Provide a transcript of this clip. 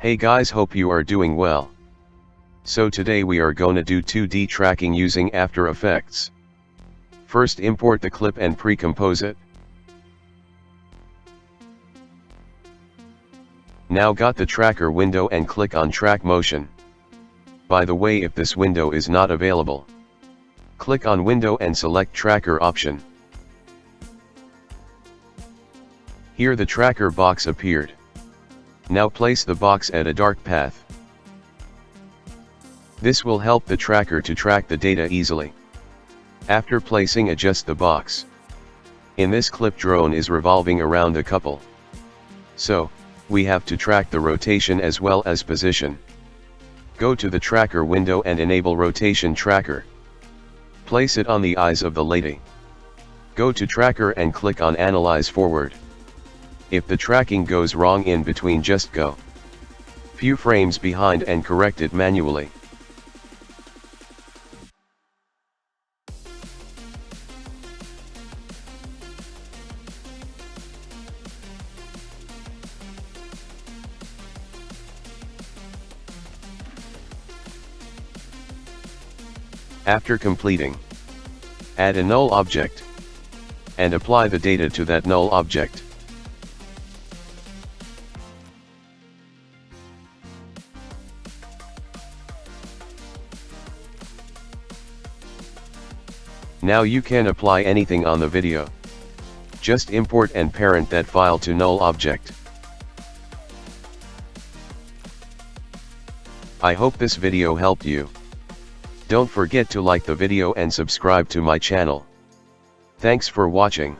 Hey guys, hope you are doing well. So today we are gonna do 2D tracking using After Effects. First import the clip and pre-compose it. Now got the tracker window and click on Track Motion. By the way, if this window is not available, click on Window and select Tracker option. Here the tracker box appeared. Now place the box at a dark path. This will help the tracker to track the data easily. After placing, adjust the box. In this clip, drone is revolving around a couple. So, we have to track the rotation as well as position. Go to the tracker window and enable rotation tracker. Place it on the eyes of the lady. Go to tracker and click on analyze forward. If the tracking goes wrong in between, just go few frames behind and correct it manually. After completing, add a null object and apply the data to that null object. Now you can apply anything on the video. Just import and parent that file to null object. I hope this video helped you. Don't forget to like the video and subscribe to my channel. Thanks for watching.